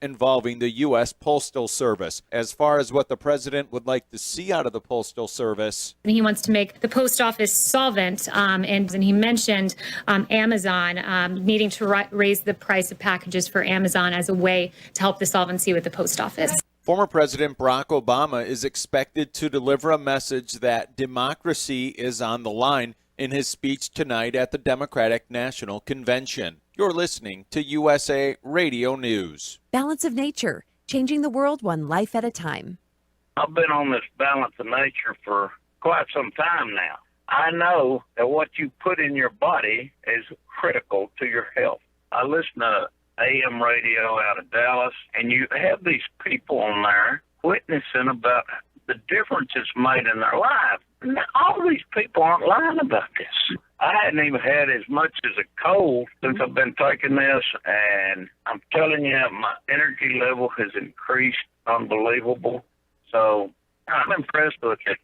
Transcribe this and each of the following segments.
involving the U.S. Postal Service. As far as what the president would like to see out of the Postal Service, and he wants to make the post office solvent, and he mentioned Amazon needing to raise the price of packages for Amazon as a way to help the solvency with the post office. Former President Barack Obama is expected to deliver a message that democracy is on the line in his speech tonight at the Democratic National Convention. You're listening to USA Radio News. Balance of Nature, changing the world one life at a time. I've been on this balance of nature for quite some time now. I know that what you put in your body is critical to your health. I listen to AM radio out of Dallas, and you have these people on there witnessing about the difference it's made in their life. All these people aren't lying about this. I hadn't even had as much as a cold since I've been taking this, and I'm telling you, my energy level has increased unbelievable. So I'm impressed with it.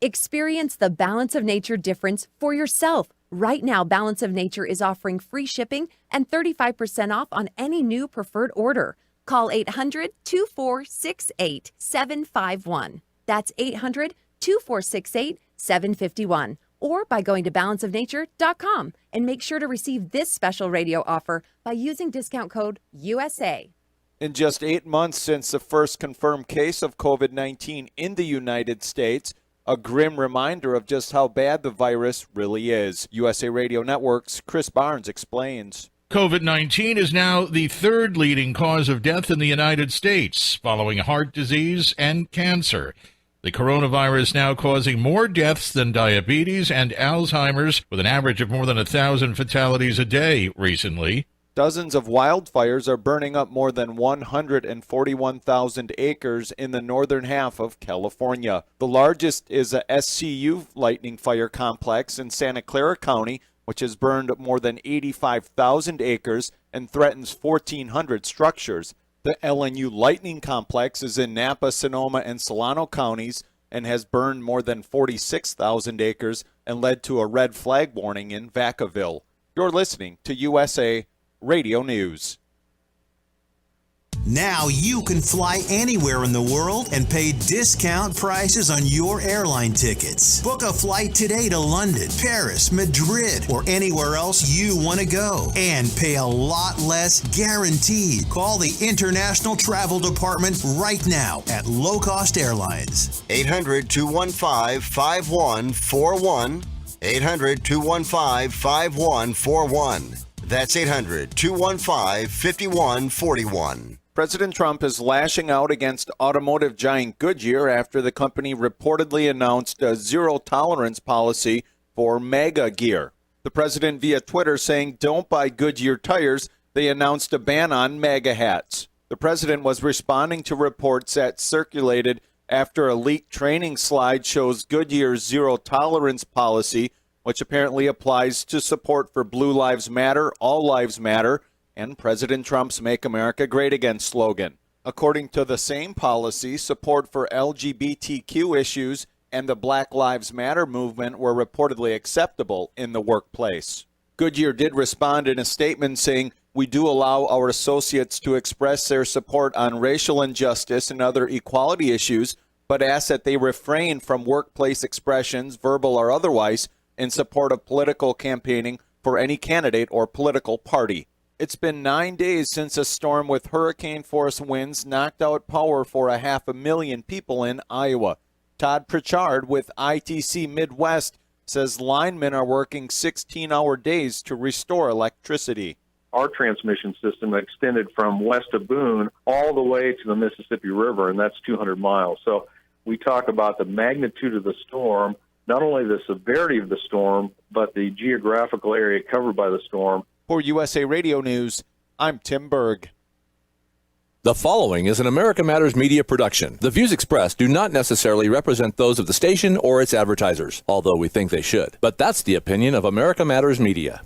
Experience the Balance of Nature difference for yourself. Right now, Balance of Nature is offering free shipping and 35% off on any new preferred order. Call 800-2468-751. That's 800-2468-751. Or by going to balanceofnature.com and make sure to receive this special radio offer by using discount code USA. In just 8 months since the first confirmed case of COVID-19 in the United States, a grim reminder of just how bad the virus really is. USA Radio Network's Chris Barnes explains. COVID-19 is now the third leading cause of death in the United States, following heart disease and cancer. The coronavirus now causing more deaths than diabetes and Alzheimer's, with an average of more than 1,000 fatalities a day recently. Dozens of wildfires are burning up more than 141,000 acres in the northern half of California. The largest is a SCU lightning fire complex in Santa Clara County, which has burned more than 85,000 acres and threatens 1,400 structures. The LNU lightning complex is in Napa, Sonoma, and Solano counties and has burned more than 46,000 acres and led to a red flag warning in Vacaville. You're listening to USA Radio News. Now you can fly anywhere in the world and pay discount prices on your airline tickets. Book a flight today to London, Paris, Madrid, or anywhere else you want to go and pay a lot less guaranteed. Call the International Travel Department right now at Low Cost Airlines. 800-215-5141. 800-215-5141. That's 800-215-5141. President Trump is lashing out against automotive giant Goodyear after the company reportedly announced a zero-tolerance policy for MAGA gear. The president via Twitter saying, "Don't buy Goodyear tires." They announced a ban on MAGA hats. The president was responding to reports that circulated after a leaked training slide shows Goodyear's zero-tolerance policy, which apparently applies to support for Blue Lives Matter, All Lives Matter, and President Trump's Make America Great Again slogan. According to the same policy, support for LGBTQ issues and the Black Lives Matter movement were reportedly acceptable in the workplace. Goodyear did respond in a statement saying, "We do allow our associates to express their support on racial injustice and other equality issues, but ask that they refrain from workplace expressions, verbal or otherwise, in support of political campaigning for any candidate or political party." It's been 9 days since a storm with hurricane-force winds knocked out power for 500,000 people in Iowa. Todd Pritchard with ITC Midwest says linemen are working 16-hour days to restore electricity. Our transmission system extended from west of Boone all the way to the Mississippi River, and that's 200 miles. So we talk about the magnitude of the storm, not only the severity of the storm, but the geographical area covered by the storm. For USA Radio News, I'm Tim Berg. The following is an America Matters media production. The views expressed do not necessarily represent those of the station or its advertisers, although we think they should. But that's the opinion of America Matters Media.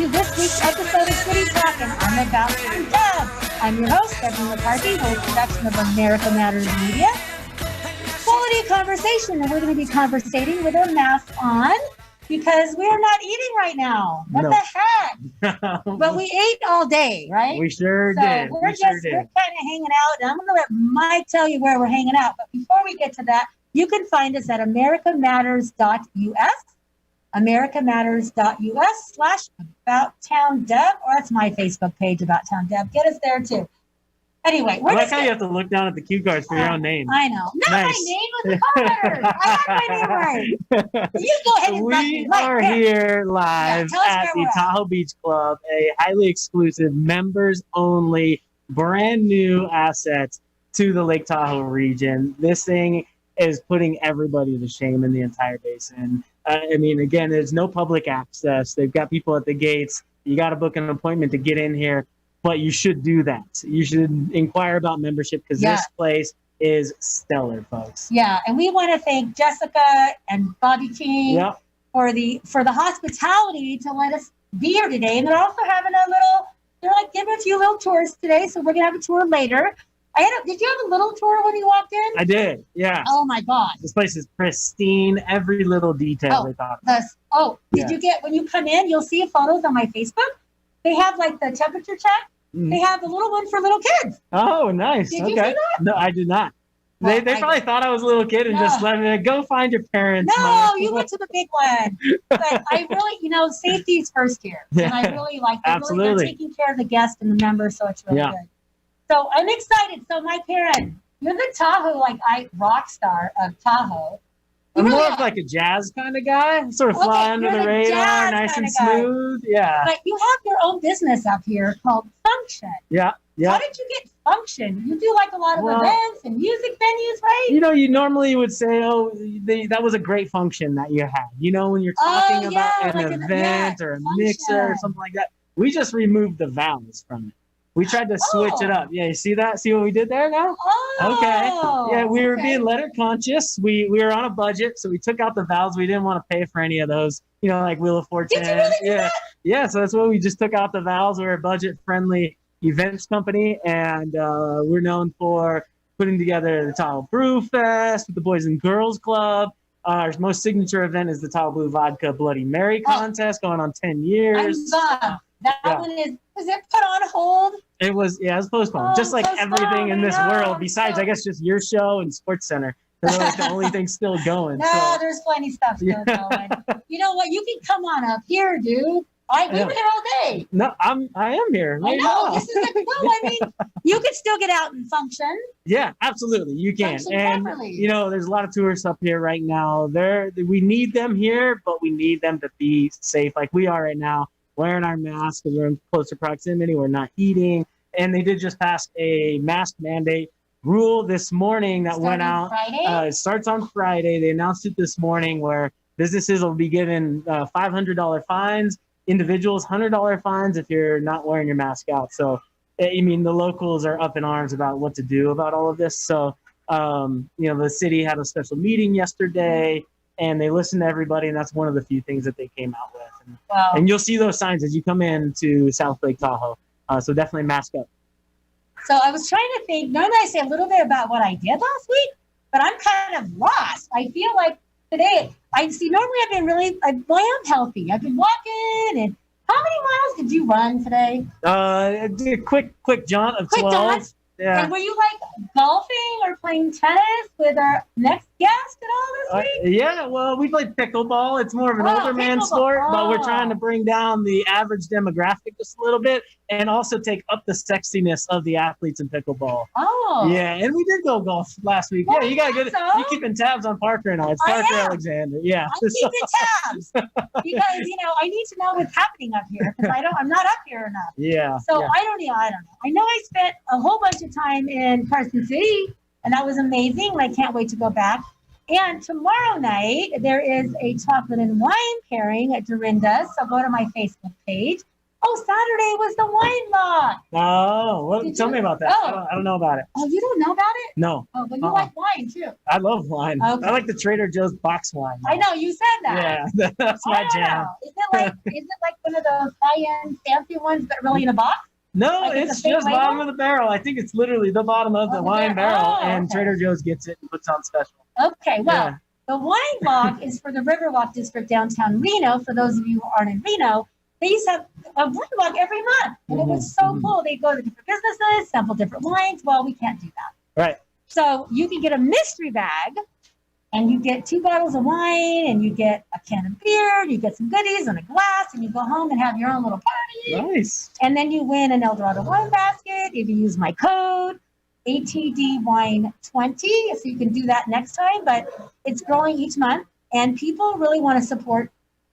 to this week's episode of City Talkin' on About Town Deb. I'm your host, Debbie McCarthy, with a production of America Matters Media. Quality conversation, and we're going to be conversating with our masks on because we are not eating right now. What the heck? But we ate all day, right? We sure So did. we're kind of hanging out, and I'm going to let Mike tell you where we're hanging out. But before we get to that, you can find us at americamatters.us. americamatters.us/About Town Deb, or that's my Facebook page, About Town Deb. Get us there too. Anyway, I like how you have to look down at the cue cards for your own name. I know. Not Nice. my name was the call letters. I had my name right. You go ahead and We are here live tell us at where the we're at. Tahoe Beach Club, a highly exclusive, members only, brand new asset to the Lake Tahoe region. This thing is putting everybody to shame in the entire basin. I mean, again, there's no public access. They've got people at the gates. You got to book an appointment to get in here, but you should do that. You should inquire about membership because this place is stellar, folks. Yeah, and we want to thank Jessica and Bobby King for the hospitality to let us be here today. And they're also having they're like giving a few little tours today, so we're gonna have a tour later. Did you have a little tour when you walked in? I did, yeah. Oh my God. This place is pristine, every little detail they thought about. Did you get, when you come in, you'll see photos on my Facebook. They have like the temperature check. They have the little one for little kids. Oh, nice. Did you see that? No, I did not. Well, they probably thought I was a little kid and just let me go find your parents. No, you went to the big one. But I really, safety's first here. And I really like it. Absolutely. Really, they're taking care of the guests and the members, so it's really good. So I'm excited. So my parents, you're the Tahoe, rock star of Tahoe. I'm more of like a jazz kind of guy, sort of fly under the radar, nice and smooth. Yeah. But you have your own business up here called Function. Yeah. How did you get Function? You do like a lot of events and music venues, right? You normally would say, that was a great function that you had. When you're talking about an event or a mixer or something like that. We just removed the vowels from it. We tried to switch it up. Yeah, you see that? See what we did there now? Okay. Yeah, we were being letter conscious. We were on a budget, so we took out the vowels. We didn't want to pay for any of those, like Wheel of Fortune. Did you really do that? Yeah, so that's why we just took out the vowels. We're a budget-friendly events company, and we're known for putting together the Tahoe Brew Fest with the Boys and Girls Club. Our most signature event is the Tahoe Blue Vodka Bloody Mary contest, going on 10 years. That one was it put on hold? It was postponed. Just like everything in this world, besides, I guess, just your show and Sports Center. They're like the only thing still going. No, there's plenty of stuff still going. You know what? You can come on up here, dude. We were here all day. No, I am here. I know. This is I mean, you can still get out and function. Yeah, absolutely. You can. Function And, properly. there's a lot of tourists up here right now. We need them here, but we need them to be safe like we are right now, wearing our masks because we're in closer proximity. We're not eating. And they did just pass a mask mandate rule this morning that went out. Friday? It starts on Friday. They announced it this morning where businesses will be given $500 fines, individuals $100 fines if you're not wearing your mask out. So, the locals are up in arms about what to do about all of this. So, the city had a special meeting yesterday and they listened to everybody. And that's one of the few things that they came out with. And you'll see those signs as you come in to South Lake Tahoe. So definitely mask up. So I was trying to think, normally I say a little bit about what I did last week, but I'm kind of lost. I feel like today, normally I am healthy. I've been walking, and how many miles did you run today? A quick jaunt of 12. Jaunt? Yeah. And were you golfing or playing tennis with our next guest at all this week? Yeah, well, we played pickleball. It's more of an older man sport, but we're trying to bring down the average demographic just a little bit and also take up the sexiness of the athletes in pickleball. Oh. Yeah, and we did go golf last week. Well, you got good. You're keeping tabs on Parker and I. It's Parker Alexander. Yeah. I'm keeping tabs because, I need to know what's happening up here because I'm not up here enough. Yeah. So I don't know. I know I spent a whole bunch of time in Carson City, and that was amazing. And I can't wait to go back. And tomorrow night, there is a chocolate and wine pairing at Dorinda's. So go to my Facebook page. Oh, Saturday was the wine walk. Oh, well, Did tell you- me about that. Oh. I don't know about it. Oh, you don't know about it? No. Oh, but you like wine too. I love wine. Okay. I like the Trader Joe's box wine. I know you said that. Yeah, that's my I don't jam. know. Is it like one of those high-end fancy ones, but really in a box? No, Like it's it's a fake just label? bottom of the barrel. I think it's literally the bottom of the Oh, wine yeah. barrel, Oh, and okay. Trader Joe's gets it and puts on special. Okay, well, Yeah. the wine walk is for the Riverwalk District downtown Reno. For those of you who aren't in Reno, they used to have a wine walk every month, and it was so cool. They go to different businesses, sample different wines. Well, we can't do that. Right. So you can get a mystery bag, and you get 2 bottles of wine, and you get a can of beer, and you get some goodies and a glass, and you go home and have your own little party. Nice. And then you win an Eldorado wine basket if you use my code ATDWine20. So you can do that next time, but it's growing each month, and people really want to support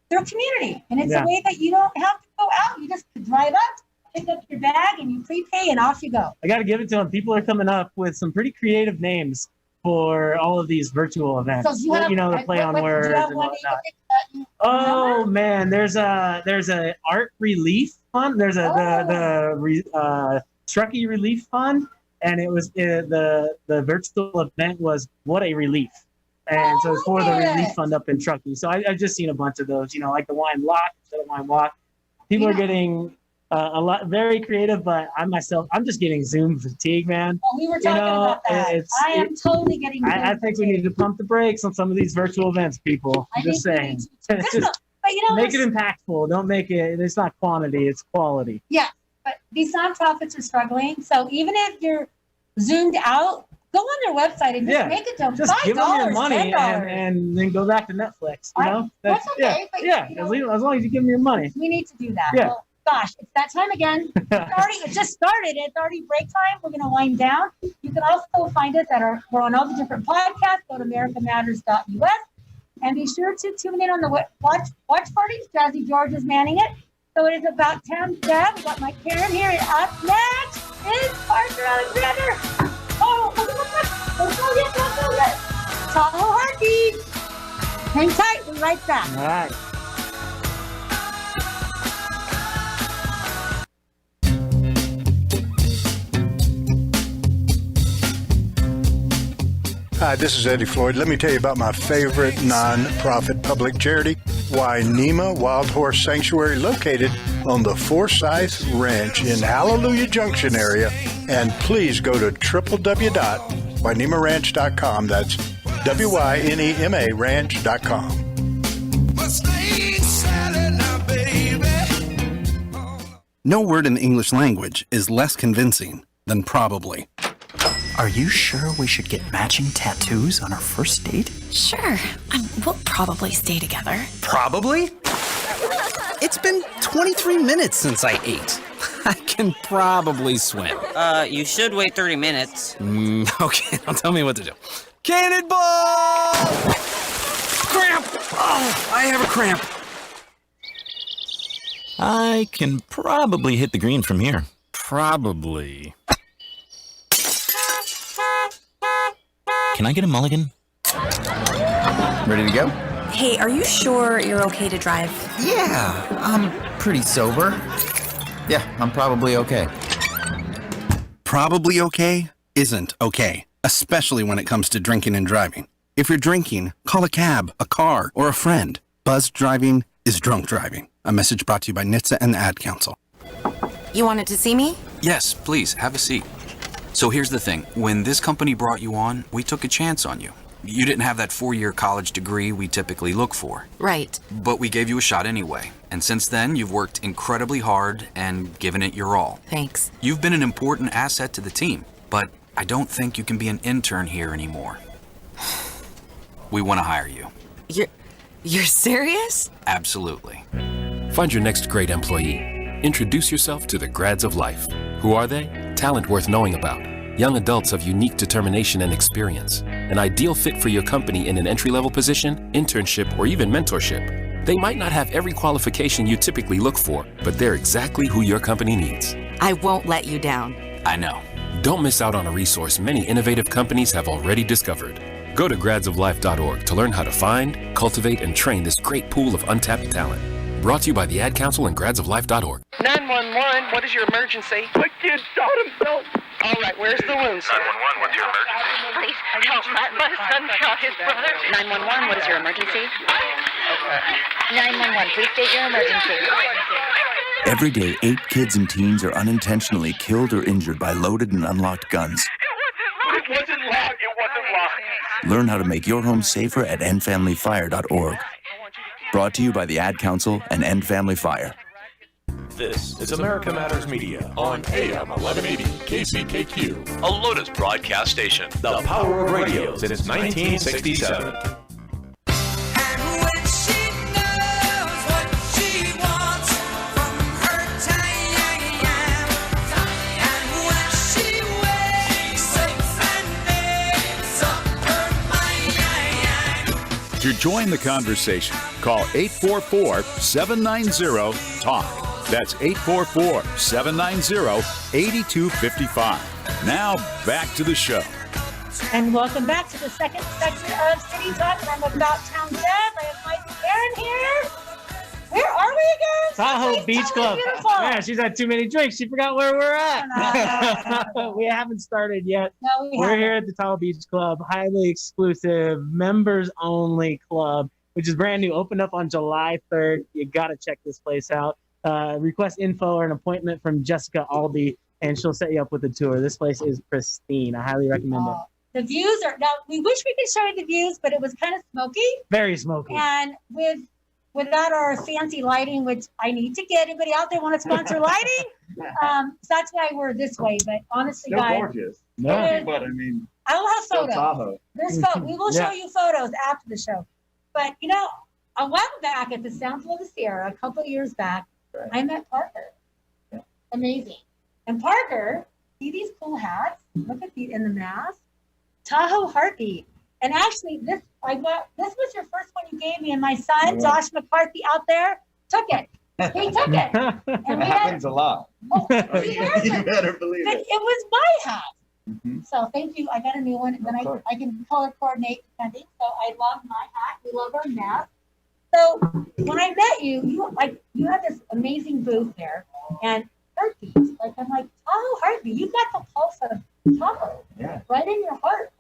their community. And it's Yeah. a way that you don't have to go out. You just drive up, pick up your bag, and you prepay, and off you go. I got to give it to them. People are coming up with some pretty creative names for all of these virtual events. So you have, the play on words do you have and one whatnot. that you Oh man, there's a art relief fund. There's the Truckee Relief Fund, and it was the virtual event was What a Relief, and so it's for the relief fund up in Truckee. So I've just seen a bunch of those. Like the wine lock instead of wine walk. People are getting a lot very creative, but I'm just getting Zoom fatigue, man. Oh, we were talking about that. I am totally getting. I think we need to pump the brakes on some of these virtual events, people. I'm just saying. Just But make it impactful. Don't make it. It's not quantity. It's quality. Yeah, but these nonprofits are struggling. So even if you're zoomed out, go on their website and just make it to Just give them your $5, money $10. and then go back to Netflix. That's okay. But, as long as you give them your money. We need to do that. Yeah. Well, gosh, it's that time again. It just started. It's already break time. We're going to wind down. You can also find us we're on all the different podcasts. Go to americamatters.us and be sure to tune in on the watch parties. Jazzy George is manning it. So it is About Town Deb. We've got Mike Karen here. And up next is Parker Alexander. Oh, don't go yet. Tahoe Harkey. Hang tight. We'll be right back. All right. Hi, this is Eddie Floyd. Let me tell you about my favorite non-profit public charity, Wainema Wild Horse Sanctuary, located on the Forsyth Ranch in Hallelujah Junction area. And please go to www.wainemaranch.com. That's WYNEMA ranch.com. No word in the English language is less convincing than probably. Are you sure we should get matching tattoos on our first date? Sure. We'll probably stay together. Probably? It's been 23 minutes since I ate. I can probably swim. You should wait 30 minutes. Okay, now tell me what to do. Cannonball! Cramp! Oh, I have a cramp. I can probably hit the green from here. Probably. Can I get a mulligan? Ready to go? Hey, are you sure you're okay to drive? Yeah, I'm pretty sober. Yeah, I'm probably okay. Probably okay isn't okay, especially when it comes to drinking and driving. If you're drinking, call a cab, a car, or a friend. Buzzed driving is drunk driving. A message brought to you by NHTSA and the Ad Council. You wanted to see me? Yes, please, have a seat. So here's the thing. When this company brought you on, we took a chance on you. You didn't have that 4-year college degree we typically look for. Right. But we gave you a shot anyway. And since then, you've worked incredibly hard and given it your all. Thanks. You've been an important asset to the team, but I don't think you can be an intern here anymore. We want to hire you. You're serious? Absolutely. Find your next great employee. Introduce yourself to the Grads of Life. Who are they? Talent worth knowing about. Young adults of unique determination and experience. An ideal fit for your company in an entry-level position, internship, or even mentorship. They might not have every qualification you typically look for, but they're exactly who your company needs. I won't let you down. I know. Don't miss out on a resource many innovative companies have already discovered. Go to gradsoflife.org to learn how to find, cultivate, and train this great pool of untapped talent. Brought to you by the Ad Council and gradsoflife.org. 911, what is your emergency? My kid shot himself. All right, where's the wound, sir? 911, what's your emergency? Please help. My son shot his brother. 911, what is your emergency? 911, please state your emergency. Every day, 8 kids and teens are unintentionally killed or injured by loaded and unlocked guns. It wasn't locked. It wasn't locked. Learn how to make your home safer at endfamilyfire.org. Brought to you by the Ad Council and End Family Fire. This is America Matters Media on AM 1180 KCKQ, A Lotus broadcast station. the power of radio since 1967. To join the conversation, call 844-790-TALK. That's 844-790-8255. Now, back to the show. And welcome back to the second section of City Talk. And I'm About Town Deb. I have my Karen here. Where are we again? Tahoe Beach Club. Beautiful. Yeah, she's had too many drinks. She forgot where we're at. We haven't started yet. No, We're haven't. here at the Tahoe Beach Club, highly exclusive, members-only club, which is brand new. Opened up on July 3rd. You got to check this place out. Request info or an appointment from Jessica Aldi, and she'll set you up with a tour. This place is pristine. I highly recommend it. The views are, now we wish we could show you the views, but it was kind of smoky. Very smoky. And without our fancy lighting, which I need to get anybody out there want to sponsor lighting. So that's why we're this way. But honestly, Still guys, gorgeous. Yeah. But I mean, I will have still photos. Tahoe. There's photos. We will show Yeah. you photos after the show. But you know, a while back at the Soundsville of the Sierra, a couple of years back, I met Parker. Amazing. And Parker, see these cool hats? Look at these in the mask. Tahoe Heartbeat. And actually, this was your first one you gave me, and my son, Yeah. Josh McCarthy, out there took it. He took it. And It we had, happens a lot. oh, You it better believe but it. it was my hat. Mhm. So thank you. I got a new one, and then Of course. I can color coordinate depending. So I love my hat. We love our mask. So when I met you, you had this amazing booth there, and heartbeats. Like I'm like, oh, heartbeat. You've got the pulse of Tahoe Yeah. right in your heart,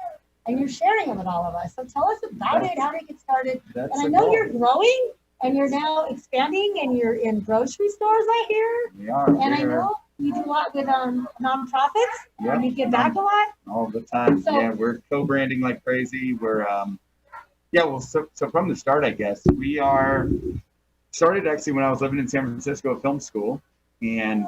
and you're sharing them with all of us. So tell us about it. How did it get started? That's And I the know goal. you're growing, and you're now expanding, and you're in grocery stores. I hear. We are. And I We're know you do a lot with nonprofits, Yep. and you give back a lot. all the time. So- Yeah, we're co-branding like crazy. We're so from the start, I guess we started actually when I was living in San Francisco at film school, and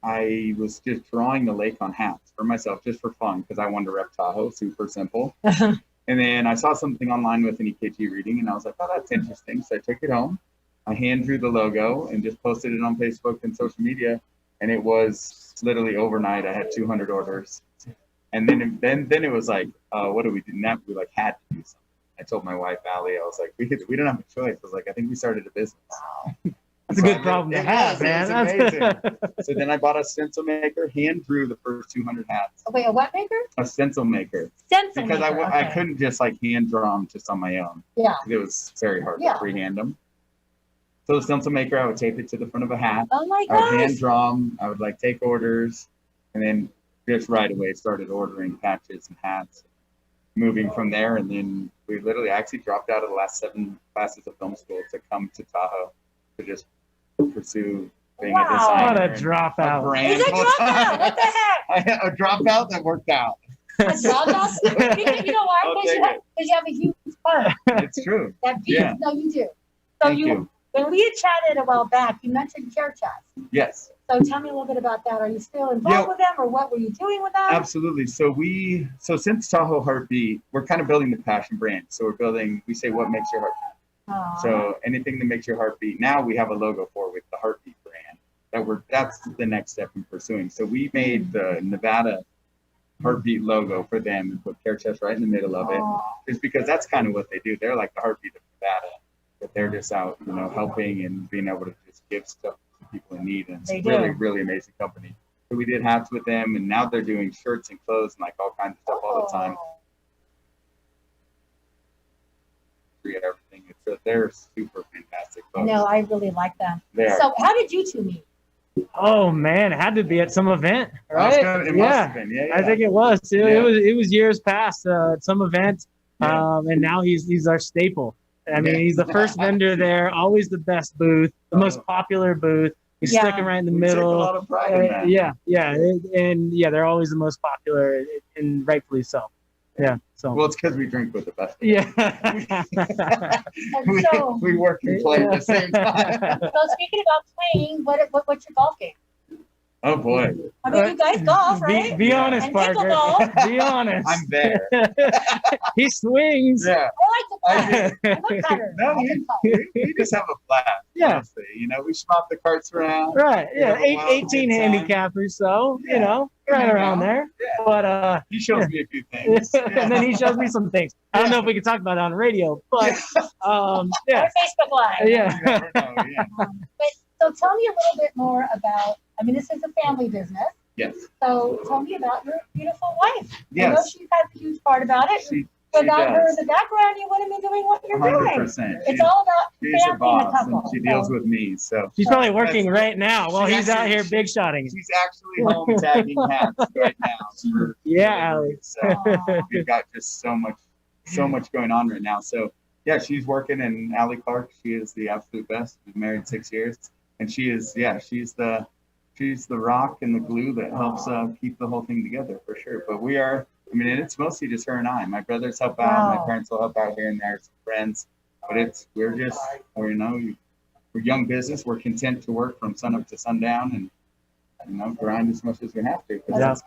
I was just drawing the lake on hats for myself, just for fun, because I wanted to rep Tahoe. Super simple. And then I saw something online with an EKG reading, and I was like, oh, that's interesting. So I took it home. I hand drew the logo and just posted it on Facebook and social media. And it was literally overnight. I had 200 orders. And then it was like, what do we do now? We like had to do something. I told my wife, Allie, I was like, we don't have a choice. I was like, I think we started a business. That's a good problem to have, man. It was amazing. So then I bought a stencil maker, hand drew the first 200 hats. Wait, a what maker? A stencil maker. Stencil Because maker. I okay. couldn't just like hand draw them just on my own. Yeah. It was very hard Yeah. to freehand them. So the stencil maker, I would tape it to the front of a hat. Oh my I would hand gosh. draw them. I would like take orders, and then just right away started ordering patches and hats. Moving from there, and then we literally actually dropped out of the last 7 classes of film school to come to Tahoe to just pursue being a designer. What a and dropout. brand He's a full dropout. time. What the heck? A dropout that worked out. A dropout? You know why? I'll Because take it. you have a huge heart. It's true. That beats. Yeah. No, you do. So Thank you. when we had chatted a while back, you mentioned Care Chats. Yes. So tell me a little bit about that. Are you still involved Yeah. with them, or what were you doing with them? Absolutely. So since Tahoe Heartbeat, we're kind of building the passion brand. So we say what makes your heart beat. Aw. So anything that makes your heart beat. Now we have a logo for with the Heartbeat brand. That's the next step in pursuing. So we made the Nevada Heartbeat logo for them and put Care Chest right in the middle of it. Just because that's kind of what they do. They're like the heartbeat of Nevada. But they're just out, helping and being able to just give stuff to people in need. And it's They a do. really, really amazing company. So we did hats with them, and now they're doing shirts and clothes and like all kinds of stuff all the time. Everything. So they're super fantastic folks. No, I really like them. They are. So how did you two meet? Oh man, it had to be at some event, right? It must have been. Yeah, I think it was too. Yeah. It was years past at some event, and now he's our staple. I mean, he's the first vendor there, always the best booth, the most popular booth. He's sticking right in the middle. Take a lot of pride in that. And they're always the most popular, and rightfully so. Yeah. So. Well, it's because we drink with the best. Yeah. we work and play at the same time. So speaking about playing, what's your golf game? Oh boy. I mean, you guys golf, right? Be honest, And Parker. pickleball. Be honest. I'm there. He swings. Yeah. I like to play. I'm a cutter. No, we just have a blast. Yeah. Honestly. You know, we swap the carts around. Right. Yeah. We have a 18 good time. handicap or so. You know, right around there. Yeah. But he shows me a few things. And then he shows me some things. I don't know if we can talk about it on radio, but Or Facebook Live. Yeah. But so tell me a little bit more about. I mean, this is a family business. Yes. So tell me about your beautiful wife. I know Yes. she's had a huge part about it. Without her in the background, you wouldn't be doing what you're doing. 100%. It's all about She's family a boss, and a couple. and she deals with me. So she's probably working right now while She's he's out actually- here big shotting. She's actually home tagging hats right now. Yeah, Allie. So we've got just so much going on right now. So yeah, she's working, and Allie Clark, she is the absolute best. We've been married 6 years, and she's the rock and the glue that helps keep the whole thing together for sure. But we are, I mean, and it's mostly just her and I. My brothers help out, my parents will help out here and there, some friends. But we're young business. We're content to work from sun up to sundown and grind as much as we have to, because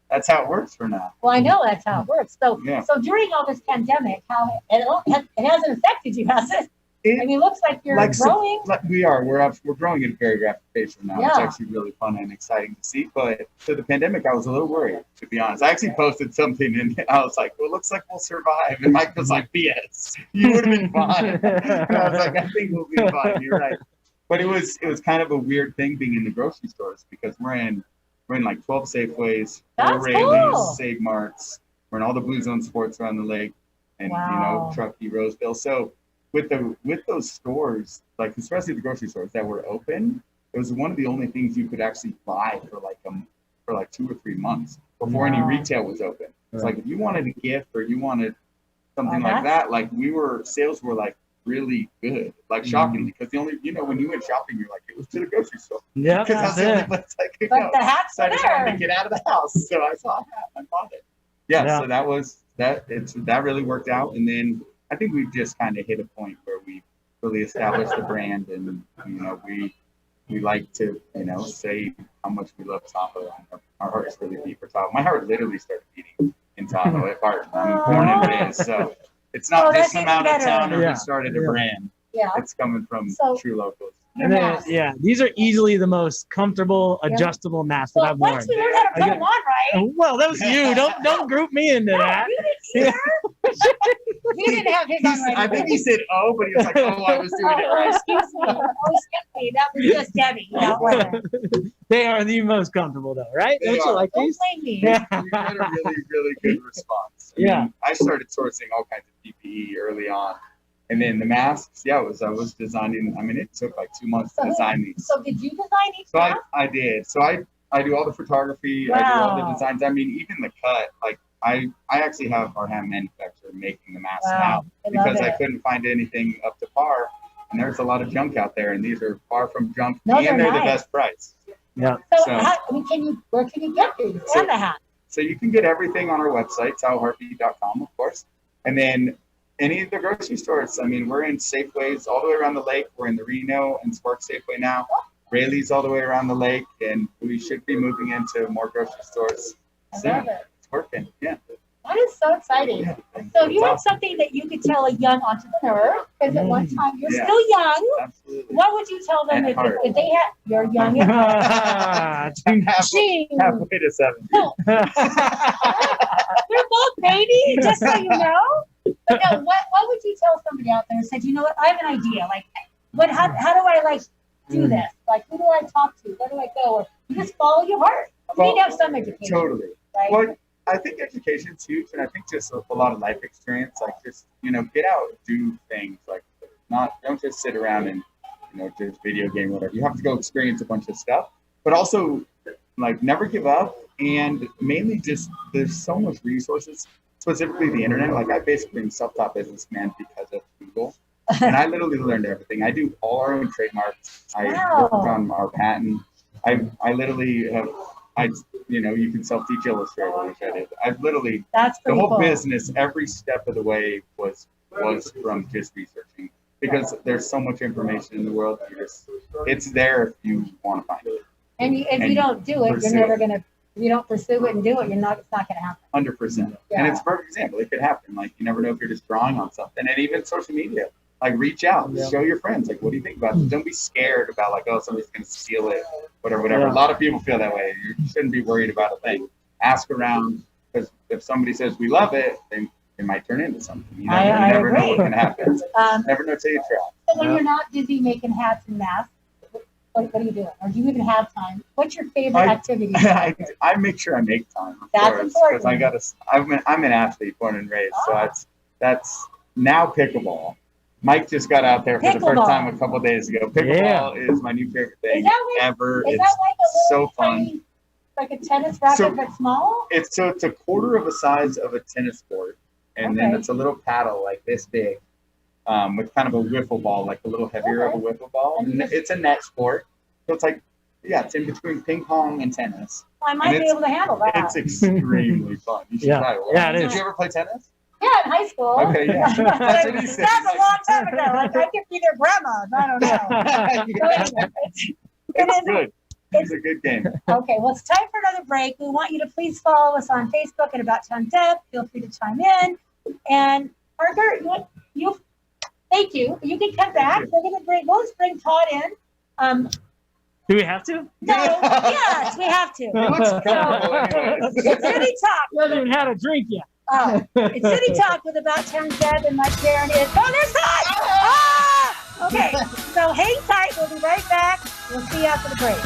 that's how it works for now. Well, I know that's how it works. So, Yeah. so during all this pandemic, how it hasn't affected you, has it? I mean, it looks like you're growing. We're growing at a very rapid pace right now. It's Yeah. actually really fun and exciting to see. But to the pandemic, I was a little worried, to be honest. I actually posted something and I was like, well, it looks like we'll survive. And Mike was like, BS, you would have been fine. And I was like, I think we'll be fine. You're right. But it was kind of a weird thing being in the grocery stores, because we're in like 12 Safeways, 4 Rayleighs, cool. Save Marts. We're in all the Blue Zone Sports around the lake, and Truckee, Roseville. So with those stores, like especially the grocery stores that were open, it was one of the only things you could actually buy for like 2 or 3 months before any retail was open. It's like if you wanted a gift or you wanted something like that, like sales were like really good, like shockingly, because the only, when you went shopping, you're like, it was to the grocery store. Yeah, because that's the only place I could go. The hats So I are just wanted there. to get out of the house, so I saw a hat, I bought it. Yeah, so that was that. That really worked out, and then I think we've just kind of hit a point where we really established the brand, and we like to say how much we love Tahoe. Our hearts really beat for Tahoe. My heart literally started beating in Tahoe at heart. I'm born and raised, so it's not just some out of towner who started a brand. Yeah. It's coming from true locals. And then, these are easily the most comfortable, adjustable masks that I've worn. Once we learn how to put them on, right? Well, that was you. Don't group me into that. You didn't have his on right. I think he said, "Oh," but he was like, "Oh, I was doing it right." Excuse me. Oh, excuse me. That was just Debbie. That wasn't. They are the most comfortable, though, right? They Don't you are. like Don't these? blame me. Yeah. We had a really, really good response. I started sourcing all kinds of PPE early on, and then the masks. I was designing. I mean, it took like 2 months to design these. So did you design each So mask? I did. So I do all the photography. I do all the designs. I mean, even the cut. Like I actually have our hand manufacturer making the masks now, because I couldn't find anything up to par. And there's a lot of junk out there, and these are far from junk, and they're the best price. Yeah. So where can you get these and the hat? So you can get everything on our website, tahoeheartbeat.com, of course. And then any of the grocery stores. I mean, we're in Safeways all the way around the lake. We're in the Reno and Spark Safeway now. Rayleigh's all the way around the lake, and we should be moving into more grocery stores soon. I love it. It's working, yeah. That is so exciting. So you have something that you could tell a young entrepreneur, because at one time you're still young. Absolutely. What would you tell them if they had, you're young and halfway to 70. No. You're both baby, just so you know. But no, what would you tell somebody out there who said, you know what, I have an idea. Like, how do I do this? Like, who do I talk to? Where do I go? Or you just follow your heart. You need to have some education. Totally. Right? Well, I think education's huge, and I think just a lot of life experience. Like, just get out, do things. Like, don't just sit around and just video game, whatever. You have to go experience a bunch of stuff. but also like never give up, and mainly just there's so much resources, specifically the internet. Like I basically am self-taught businessman because of Google, and I literally learned everything. I do all our own trademarks. I work on our patent. I literally have. You can self-teach Illustrator, which I did. I've literally That's the whole cool. business, every step of the way was from just researching, because there's so much information in the world. It's there if you want to find it. And if you don't do it, you're never gonna. If you don't pursue it and do it, it's not gonna happen. 100%. And it's a perfect example. It could happen. Like you never know if you're just drawing on something. And even social media, like reach out, show your friends. Like, what do you think about it? Don't be scared about like, oh, somebody's gonna steal it, whatever. A lot of people feel that way. You shouldn't be worried about a thing. Ask around, because if somebody says we love it, then it might turn into something. You never know what can happen. Never know till you try. So when you're not busy making hats and masks, what are you doing? Or do you even have time? What's your favorite activity? I make sure I make time. That's important. Because I'm an athlete, born and raised. So that's now pickleball. Mike just got out there for the first time a couple of days ago. Pickleball is my new favorite thing ever. Is It's that like a so little fun. tiny, like a tennis racket but small? It's a quarter of the size of a tennis court, and then it's a little paddle like this big, with kind of a wiffle ball, like a little heavier of a wiffle ball. And it's a net sport, so it's like it's in between ping pong and tennis. I might be able to handle that. It's extremely fun. You should try it. Yeah, it is. Did you ever play tennis? Yeah, in high school. Okay, yeah. That's what he said. That's a long time ago. Like, I could be their grandma. I don't know. It's good. It's a good game. Okay, well, it's time for another break. We want you to please follow us on Facebook at About Town Deb. Feel free to chime in. And Parker, you thank you. You can come back. We'll just bring Todd in. Do we have to? No, yes, we have to. It looks comfortable anyway. It's City Talk. You haven't even had a drink yet. Oh, it's City Talk with About Town Deb and Mike Karen is. Oh, there's Todd! Ah! Okay, so hang tight. We'll be right back. We'll see you after the break.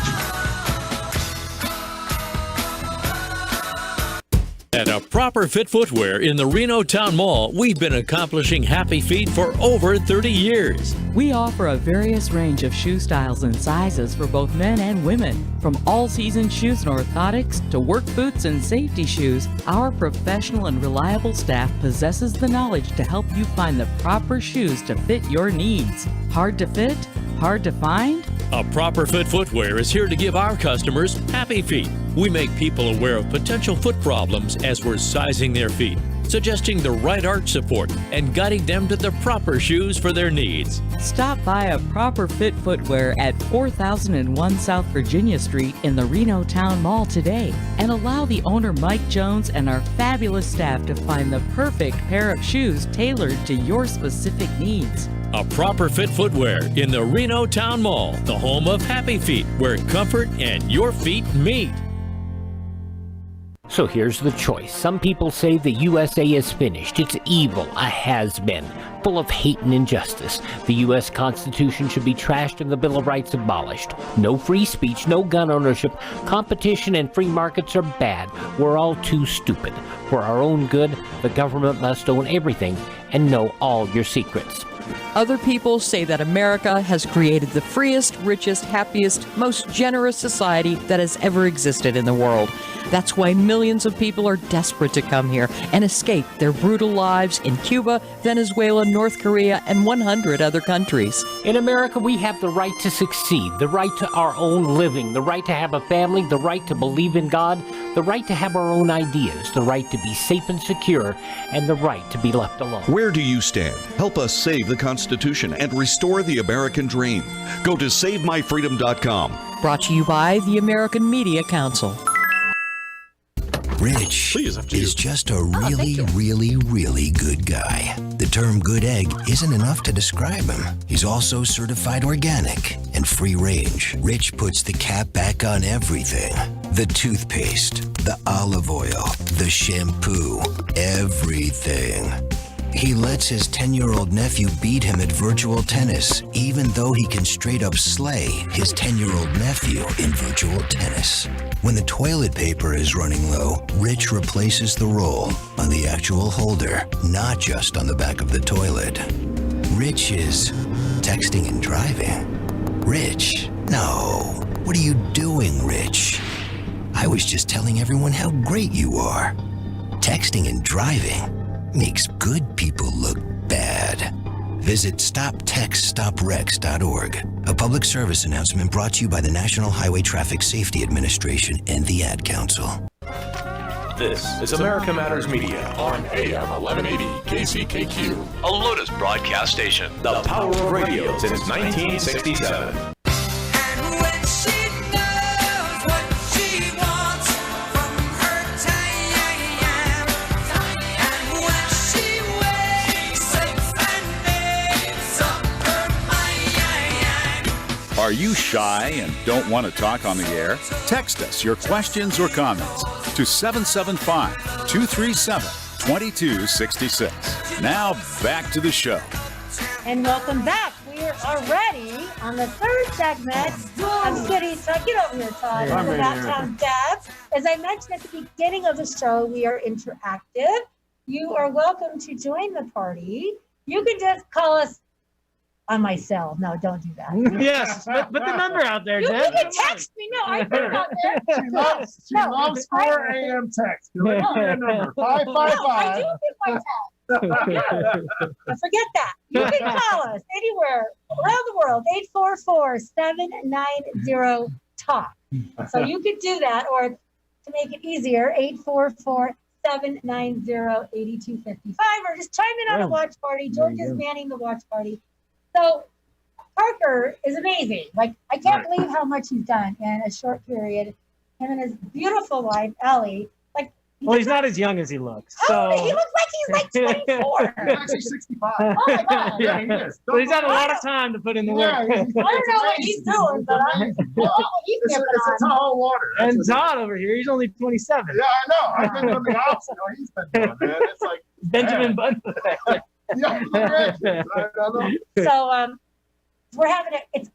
At A Proper Fit Footwear in the Reno Town Mall, we've been accomplishing happy feet for over 30 years. We offer a various range of shoe styles and sizes for both men and women. From all-season shoes and orthotics to work boots and safety shoes, our professional and reliable staff possesses the knowledge to help you find the proper shoes to fit your needs. Hard to fit? Hard to find? A Proper Fit Footwear is here to give our customers happy feet. We make people aware of potential foot problems as we're sizing their feet, suggesting the right arch support, and guiding them to the proper shoes for their needs. Stop by A Proper Fit Footwear at 4001 South Virginia Street in the Reno Town Mall today, and allow the owner Mike Jones and our fabulous staff to find the perfect pair of shoes tailored to your specific needs. A Proper Fit Footwear in the Reno Town Mall, the home of happy feet, where comfort and your feet meet. So here's the choice. Some people say the USA is finished. It's evil, a has-been, full of hate and injustice. The U.S. Constitution should be trashed and the Bill of Rights abolished. No free speech, no gun ownership. Competition and free markets are bad. We're all too stupid. For our own good, the government must own everything and know all your secrets. Other people say that America has created the freest, richest, happiest, most generous society that has ever existed in the world. That's why millions of people are desperate to come here and escape their brutal lives in Cuba, Venezuela, North Korea, and 100 other countries. In America, we have the right to succeed, the right to our own living, the right to have a family, the right to believe in God, the right to have our own ideas, the right to be safe and secure, and the right to be left alone. Where do you stand? Help us save the Constitution and restore the American dream. Go to SaveMyFreedom.com. Brought to you by the American Media Council. Rich is just a really good guy. The term good egg isn't enough to describe him. He's also certified organic and free range. Rich puts the cap back on everything. The toothpaste, the olive oil, the shampoo, everything. He lets his 10-year-old nephew beat him at virtual tennis, even though he can straight up slay his 10-year-old nephew in virtual tennis. When the toilet paper is running low, Rich replaces the roll on the actual holder, not just on the back of the toilet. Rich is texting and driving. Rich? No. What are you doing, Rich? I was just telling everyone how great you are. Texting and driving makes good people look bad. Visit StopTextStopWrecks.org. A public service announcement brought to you by the National Highway Traffic Safety Administration and the Ad Council. This is America Matters Media on AM 1180 KCKQ, a Lotus broadcast station. The power of radio since 1967. Are you shy and don't want to talk on the air? Text us your questions or comments to 775-237-2266. Now back to the show. And welcome back. We are already on the third segment of City Talk. Get over here, Todd. Yeah, About Town Deb. As I mentioned at the beginning of the show, we are interactive. You are welcome to join the party. You can just call us on my cell. No, don't do that. Yes, put the number out there, You Deb. can text me. No, I put it out there. She loves 4 a.m. text. Give me that number. 555. No, I do get my text. Forget that. You can call us anywhere around the world, 844-790-TALK. So you could do that, or to make it easier, 844-790-8255, or just chime in on a watch party. George is manning the watch party. So Parker is amazing. Like, I can't believe how much he's done in a short period. Him and his beautiful wife, Ellie. Like, Well, he's not as young as he looks. Oh, So he looks like he's like 24. He's actually 65. Oh my God. yeah, he is. but he's had a lot of time to put in the work. I don't know what he's doing, but he's It's a tall water. And Todd over here, he's only 27. Yeah, I know. I've been doing the opposite. What he's been doing, man. It's like Benjamin Button. yeah, I know. So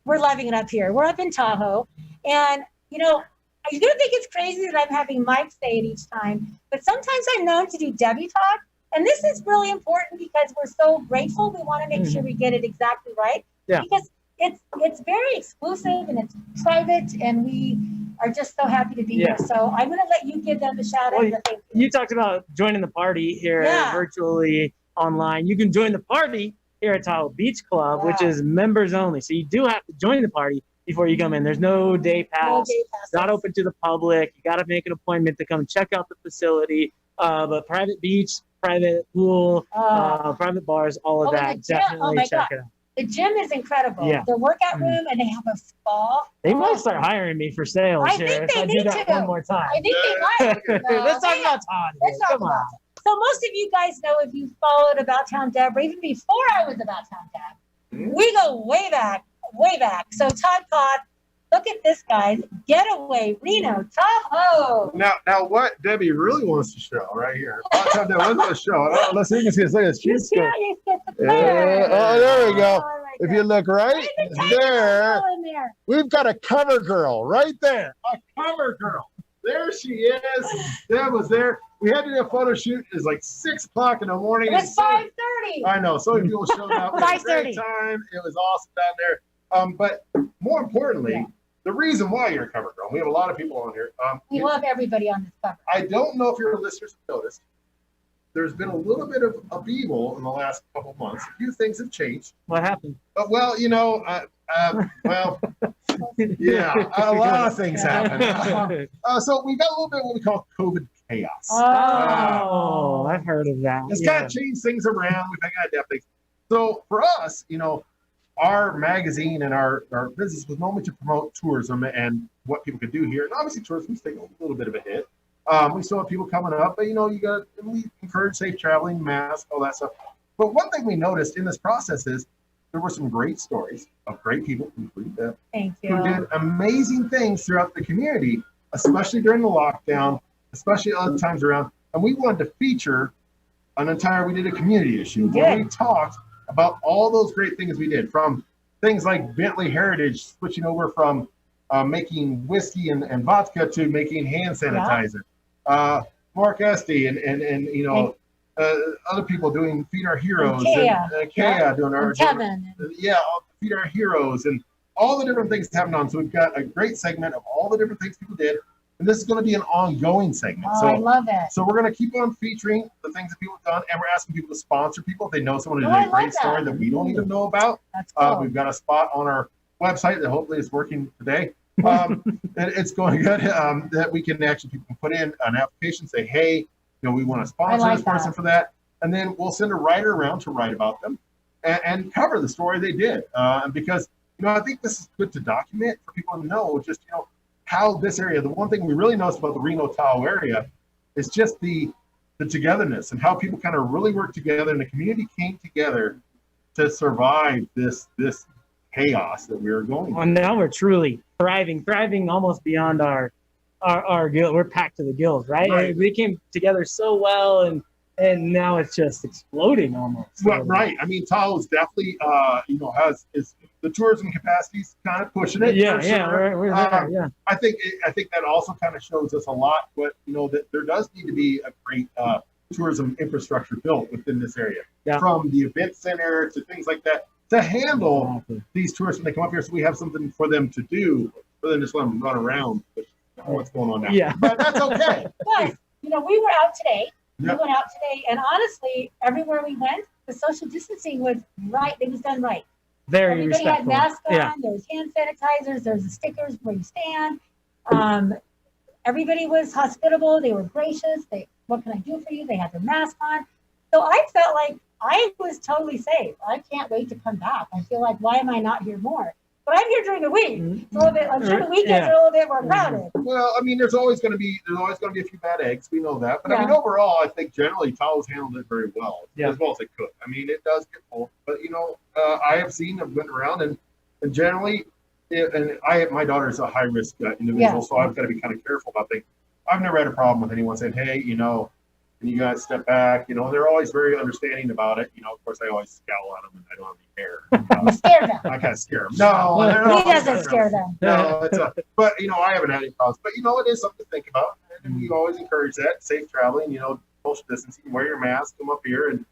we're loving it up here. We're up in Tahoe, and you're gonna think it's crazy that I'm having Mike say it each time, but sometimes I'm known to do Debbie talk, and this is really important because we're so grateful. We want to make sure we get it exactly right, because it's very exclusive and it's private, and we are just so happy to be here. So I'm gonna let you give them a shout out. You talked about joining the party here virtually online. You can join the party here at Tahoe Beach Club, which is members only. So you do have to join the party before you come in. There's no day pass. It's not open to the public. You got to make an appointment to come check out the facility. But private beach, private pool, private bars, all of that. Definitely check it out. The gym is incredible. Yeah. The workout room, and they have a spa. They might start hiring me for sales I here think if they I do need that to. one more time. I think they might. Let's talk about Todd. Let's talk Come about on. So most of you guys know, if you followed About Town Deb, or even before I was About Town Deb, we go way back, way back. So Todd Cod, look at this, guys. Getaway, Reno, Tahoe. Now what Debbie really wants to show right here. About Town Deb wants to show. Let's see if you can see this. You Cheesecake. get the Oh, there we go. If you look right there, in there. we've got a cover girl right there. A cover girl. There she is. Deb was there. We had to do a photo shoot. It was like 6 o'clock in the morning. It was 5:30. I know. So many people showed up. We had a great 5:30. time. It was awesome down there. But more importantly, the reason why you're a cover girl, we have a lot of people on here. We love everybody on this cover. I don't know if your listeners have noticed. There's been a little bit of upheaval in the last couple of months. A few things have changed. What happened? Well, a lot of things happen. So we got a little bit of what we call COVID chaos. Oh, I've heard of that. It's kind of changed things around. We've got to adapt things. So for us, our magazine and our business was normally to promote tourism and what people could do here. And obviously tourism's taking a little bit of a hit. We still have people coming up, but we encourage safe traveling, masks, all that stuff. But one thing we noticed in this process is there were some great stories of great people, including Deb, who did amazing things throughout the community, especially during the lockdown, especially other times around. And we wanted to feature we did a community issue where we talked about all those great things we did, from things like Bentley Heritage, switching over from making whiskey and vodka to making hand sanitizer. Mark Esty and other people doing Feed Our Heroes, and Kea doing our Kevin. Feed Our Heroes, and all the different things happened on. So we've got a great segment of all the different things people did. And this is going to be an ongoing segment. Oh, I love it. So we're going to keep on featuring the things that people have done, and we're asking people to sponsor people if they know someone who Oh, did I a great love story that. that we don't even know about. That's cool. We've got a spot on our website that hopefully is working today. And it's going good. That we can actually, people can put in an application, say, hey, you know, we want to sponsor this person for that. And then we'll send a writer around to write about them and cover the story they did. Because, you know, I think this is good to document for people to know just, you know, how this area, the one thing we really noticed about the Reno Tahoe area is just the togetherness and how people kind of really worked together and the community came together to survive this chaos that we were going through. And now we're truly thriving almost beyond our guild. We're packed to the gills, right? We came together so well, and now it's just exploding almost. Well, right. I mean, Tahoe's definitely, you know, is the tourism capacity's kind of pushing it. Yeah, for yeah, sure. we're there. Yeah. I think that also kind of shows us a lot, but you know, that there does need to be a great tourism infrastructure built within this area, from the event center to things like that, to handle these tourists when they come up here, so we have something for them to do, rather than just let them run around. But I don't know what's going on now. Yeah, but that's okay. But you know, we were out today. Yep. We went out today, and honestly, everywhere we went, the social distancing was right. It was done right. Very Everybody respectful. had masks on. There was hand sanitizers. There was the stickers where you stand. Everybody was hospitable. They were gracious. What can I do for you? They had their mask on. So I felt like I was totally safe. I can't wait to come back. I feel like, why am I not here more? But I'm here during the week. It's a little bit. I'm sure the weekends are a little bit more crowded. Well, I mean, there's always going to be a few bad eggs. We know that, but I mean, overall, I think generally Tahoe's handled it very well, as well as it could. I mean, it does get full, but you know, I've went around and generally, my daughter's a high risk individual, so I've got to be kind of careful about things. I've never had a problem with anyone saying, hey, you know, can you guys step back? You know, they're always very understanding about it. You know, of course, I always scowl at them and I don't have any hair. You scare them. I kind of scare them. No, he doesn't scare them. No, but you know, I haven't had any problems. But you know, it is something to think about, and we always encourage that. Safe traveling. You know, social distancing. Wear your mask. Come up here and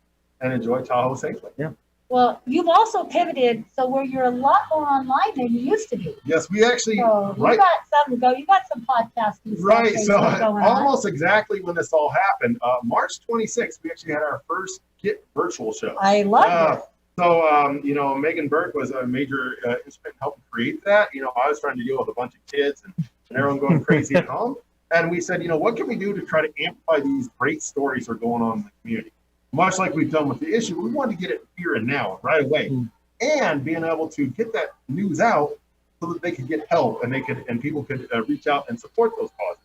enjoy Tahoe safely. Yeah. Well, you've also pivoted so where you're a lot more online than you used to be. Yes, we actually. So you got some podcasting. Right. So almost exactly when this all happened, March 26th, we actually had our first KIT virtual show. I love it. So, you know, Megan Burke was a major instrument in helping create that. You know, I was trying to deal with a bunch of kids and everyone going crazy at home. And we said, you know, what can we do to try to amplify these great stories that are going on in the community? Much like we've done with the issue, we wanted to get it here and now, right away, and being able to get that news out so that they could get help and people could reach out and support those causes.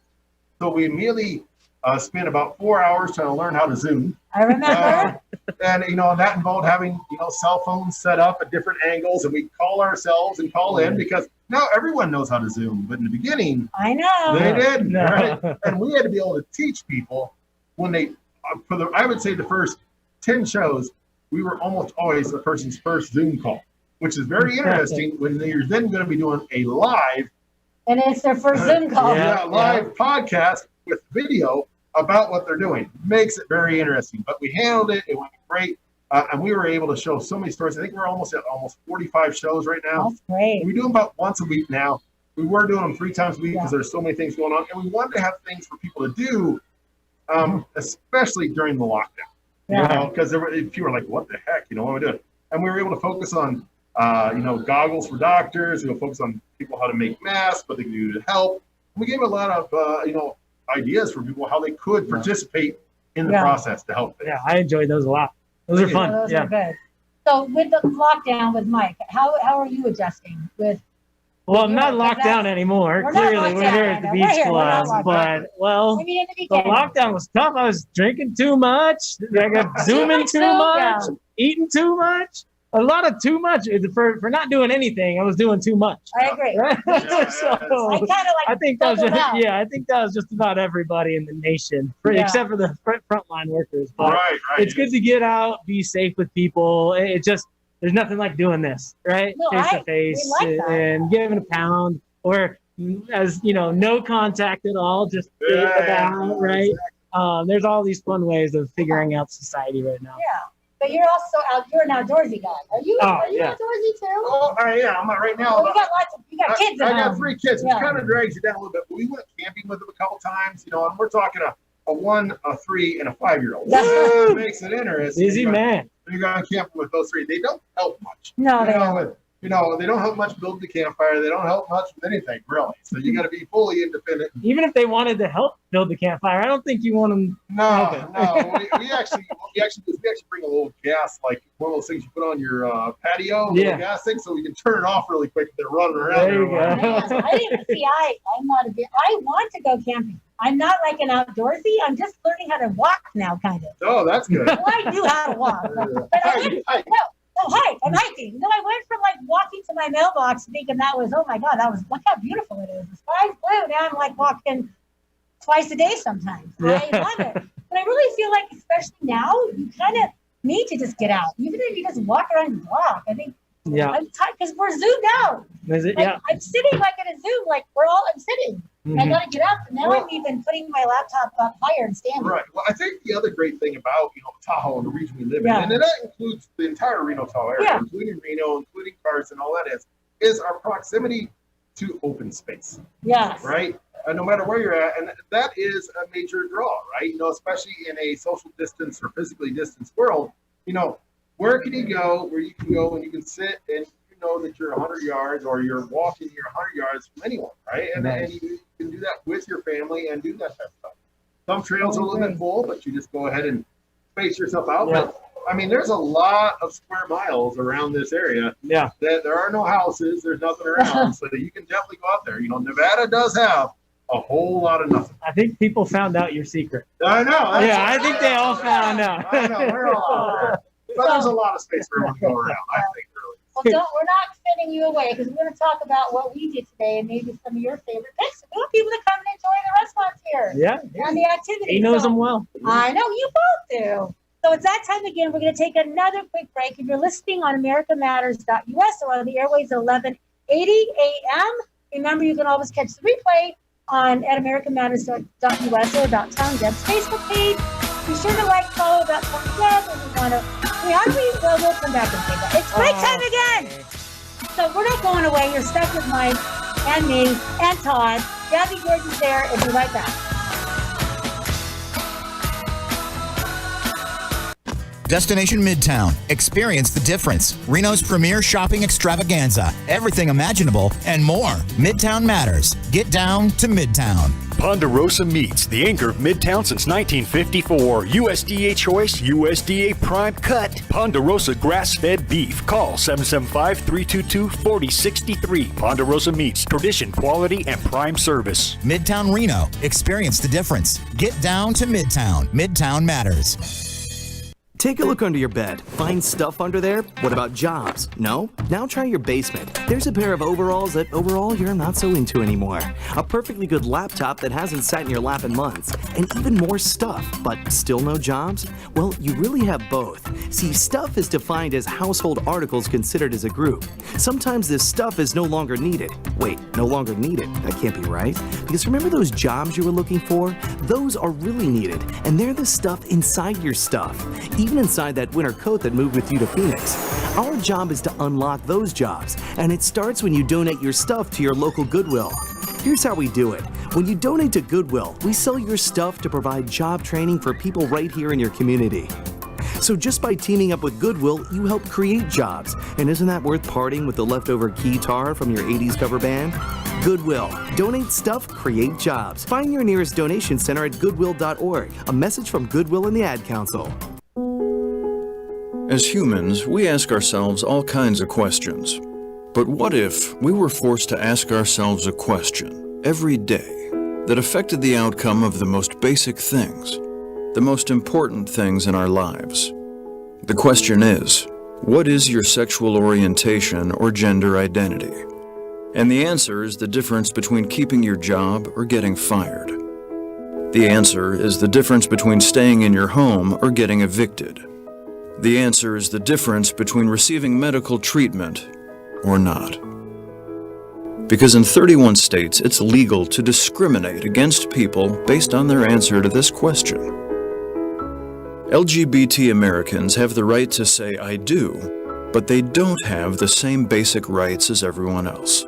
So we immediately spent about 4 hours trying to learn how to Zoom. I remember. And you know, that involved having, you know, cell phones set up at different angles, and we call ourselves and call in because now everyone knows how to Zoom. But in the beginning, I know they didn't, right? And we had to be able to teach people when they. I would say the first 10 shows, we were almost always the person's first Zoom call, which is very interesting when you're then going to be doing a live. And it's their first Zoom call. Live podcast with video about what they're doing. Makes it very interesting. But we handled it. It went great. And we were able to show so many stories. I think we're almost at 45 shows right now. That's great. We do them about once a week now. We were doing them 3 times a week because there's so many things going on. And we wanted to have things for people to do, especially during the lockdown. You know, because people were like, what the heck, you know, what are we doing? And we were able to focus on, you know, goggles for doctors. We will focus on people how to make masks, what they can do to help. We gave a lot of, you know, ideas for people how they could participate in the process to help them. Yeah, I enjoyed those a lot. Those are fun. Those are good. So with the lockdown with Mike, how are you adjusting with? Well, I'm not locked down anymore. Clearly, we're here at the beach club. But, well, the lockdown was tough. I was drinking too much. I got zooming too much, eating too much. A lot of too much. For not doing anything, I was doing too much. I agree. Right? I think that was just about everybody in the nation, except for the frontline workers. But it's good to get out, be safe with people. There's nothing like doing this, right? Face to face and giving a pound, or as you know, no contact at all, just being about, right? There's all these fun ways of figuring out society right now. Yeah, but you're an outdoorsy guy. Are you outdoorsy too? Oh, yeah, I'm right now. Well, you got kids at I got home. 3 kids, which Yeah. kind of drags you down a little bit. But we went camping with them a couple times, and we're talking a 1, a 3, and a 5-year-old. That makes it interesting. Busy man. When you're going camping with those 3, they don't help much. No, they don't. They don't help much build the campfire. They don't help much with anything, really. So you got to be fully independent. Even if they wanted to help build the campfire, I don't think you want them. No. We actually bring a little gas, like one of those things you put on your patio, little gas thing, so we can turn it off really quick if they're running around. There you go. I'm not I want to go camping. I'm not like an outdoorsy. I'm just learning how to walk now, kind of. Oh, that's good. Well, I knew how to walk. I'm hiking. I went from like walking to my mailbox thinking that was, oh my God, look how beautiful it is. The sky's blue. Now I'm like walking twice a day sometimes. I love it. But I really feel like, especially now, you kind of need to just get out. Even if you just walk around your block. I think I'm tired because we're zoomed out. Is it? Like, I'm sitting like in a Zoom, like I'm sitting. Mm-hmm. I got to get up. And now I'm even putting my laptop up higher and standing. Right. Well, I think the other great thing about, Tahoe and the region we live in, and that includes the entire Reno-Tahoe area, including Reno, including Carson, all that is our proximity to open space. Yes. Right? No matter where you're at. And that is a major draw, right? Especially in a social distance or physically distanced world, where can you go where you can go and you can sit and you know that you're 100 yards or you're walking you're 100 yards from anyone, right? And you can do that with your family and do that type of stuff. Some trails are a little bit full, but you just go ahead and space yourself out. Yeah. But I mean, there's a lot of square miles around this area. Yeah. That there are no houses, there's nothing around, so that you can definitely go out there. Nevada does have a whole lot of nothing. I think people found out your secret. I know. I think they all found out. I know. We're all out there. But there's a lot of space for everyone to go around, I think, really. Well, we're not sending you away because we're going to talk about what we did today and maybe some of your favorite picks. We want people to come and enjoy the restaurants here. Yeah. And the activities. He knows them well. I know you both do. So it's that time again. We're going to take another quick break. If you're listening on americamatters.us or on the airways at 1180 a.m., remember you can always catch the replay at americamatters.us or About Town Deb's Facebook page. Be sure to follow About Town Deb if you want to. We'll come back and say that. It's break time again. So we're not going away. You're stuck with Mike and me and Todd. Gabby Gordon's there, and be right back. Destination Midtown. Experience the difference. Reno's premier shopping extravaganza. Everything imaginable and more. Midtown matters. Get down to Midtown. Ponderosa Meats, the anchor of Midtown since 1954. USDA choice, USDA prime cut. Ponderosa grass-fed beef. Call 775-322-4063. Ponderosa Meats, tradition, quality, and prime service. Midtown Reno. Experience the difference. Get down to Midtown. Midtown matters. Take a look under your bed. Find stuff under there? What about jobs? No? Now try your basement. There's a pair of overalls that overall you're not so into anymore. A perfectly good laptop that hasn't sat in your lap in months. And even more stuff, but still no jobs? Well, you really have both. See, stuff is defined as household articles considered as a group. Sometimes this stuff is no longer needed. Wait, no longer needed? That can't be right. Because remember those jobs you were looking for? Those are really needed, and they're the stuff inside your stuff. Even inside that winter coat that moved with you to Phoenix. Our job is to unlock those jobs, and it starts when you donate your stuff to your local Goodwill. Here's how we do it. When you donate to Goodwill, we sell your stuff to provide job training for people right here in your community. So just by teaming up with Goodwill, you help create jobs. And isn't that worth parting with the leftover keytar from your 80s cover band? Goodwill. Donate stuff, create jobs. Find your nearest donation center at goodwill.org. A message from Goodwill and the Ad Council. As humans, we ask ourselves all kinds of questions. But what if we were forced to ask ourselves a question every day that affected the outcome of the most basic things, the most important things in our lives? The question is, what is your sexual orientation or gender identity? And the answer is the difference between keeping your job or getting fired. The answer is the difference between staying in your home or getting evicted. The answer is the difference between receiving medical treatment or not. Because in 31 states, it's legal to discriminate against people based on their answer to this question. LGBT Americans have the right to say I do, but they don't have the same basic rights as everyone else.